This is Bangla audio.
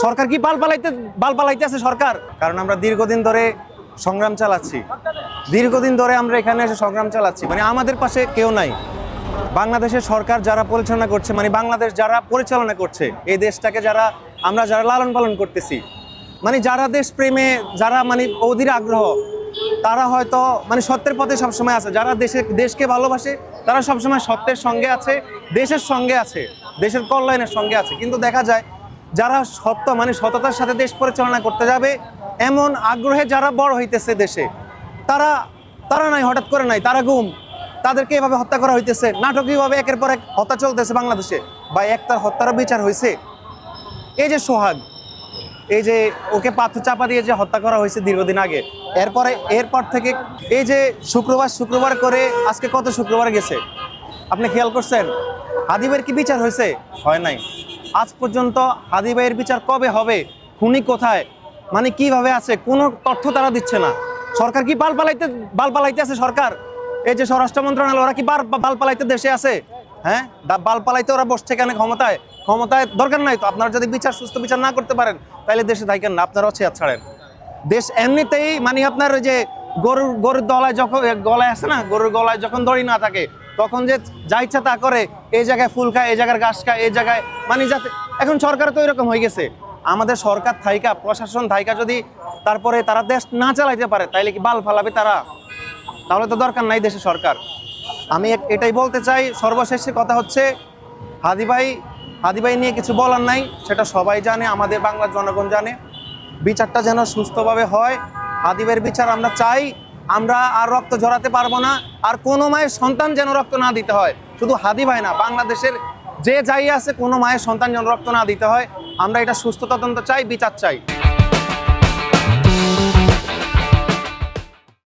সরকার কি বাল পালাইতে আছে সরকার? কারণ আমরা দীর্ঘদিন ধরে সংগ্রাম চালাচ্ছি, দীর্ঘদিন ধরে আমরা এখানে এসে সংগ্রাম চালাচ্ছি। মানে আমাদের পাশে কেউ নাই। বাংলাদেশের সরকার যারা পরিচালনা করছে, মানে বাংলাদেশ যারা পরিচালনা করছে, এই দেশটাকে আমরা যারা লালন পালন করতেছি, মানে যারা দেশ প্রেমে, যারা মানে অধীর আগ্রহ, তারা হয়তো মানে সত্যের পথে সবসময় আছে। যারা দেশকে ভালোবাসে তারা সবসময় সত্যের সঙ্গে আছে, দেশের সঙ্গে আছে, দেশের কল্যাণের সঙ্গে আছে। কিন্তু দেখা যায় যারা সত্য মানে সততার সাথে দেশ পরিচালনা করতে যাবে এমন আগ্রহে যারা বড় হইতেছে দেশে, তারা নাই, হঠাৎ করে নাই, তারা গুম। তাদেরকে এভাবে হত্যা করা হইতেছে, নাটকীয়ভাবে একের পর এক হত্যা চলতেছে বাংলাদেশে। বা একটার হত্যারও বিচার হয়েছে। এই যে সোহাগ, এই যে ওকে পাথর চাপা দিয়ে যে হত্যা করা হয়েছে দীর্ঘদিন আগে, এরপর থেকে এই যে শুক্রবার করে আজকে কত শুক্রবার গেছে, আপনি খেয়াল করছেন? হাদি ভাইয়ের কি বিচার হয়েছে? হয় নাই। আজ পর্যন্ত হাদি ভাইয়ের বিচার কবে হবে? খুনি কোথায়, মানে কিভাবে আছে, কোনো তথ্য তারা দিচ্ছে না। সরকার কি বাল পালাইতে আছে সরকার? এই যে স্বরাষ্ট্র মন্ত্রণালয়, ওরা কি বাল পালাইতে দেশে আছে? হ্যাঁ, বাল পালাইতে ওরা বসছে কেন ক্ষমতায় দরকার নাই তো। আপনারা যদি সুস্থ বিচার না করতে পারেন তাহলে দেশে থাকেন না, আপনারা হচ্ছে ছাড়েন। দেশ এমনিতেই মানে আপনার ওই যে গরুর গলায় যখন গলায় আছে না, গরুর গলায় যখন দড়ি না থাকে তখন যে যা ইচ্ছা তা করে, এই জায়গায় ফুল খায়, এই জায়গার ঘাস খায়, এই জায়গায় মানে যাতে এখন সরকার তো এরকম হয়ে গেছে। আমাদের সরকার থাইকা, প্রশাসন থাইকা যদি তারপরে তারা দেশ না চালাইতে পারে তাইলে কি বাল ফালাবে তারা? তাহলে তো দরকার নাই দেশে সরকার। আমি এটাই বলতে চাই, সর্বশেষে কথা হচ্ছে হাদি ভাই নিয়ে কিছু বলার নাই, সেটা সবাই জানে, আমাদের বাংলার জনগণ জানে। বিচারটা যেন সুস্থভাবে হয়, হাদি ভাইয়ের বিচার আমরা চাই। আমরা আর রক্ত ঝরাতে পারবো না, আর কোনো মায়ের সন্তান যেন রক্ত না দিতে হয়। শুধু হাদি ভাই না, বাংলাদেশের যে যাই আছে কোনো মায়ের সন্তান যেন রক্ত না দিতে হয়। আমরা এটা সুস্থ তদন্ত চাই, বিচার চাই।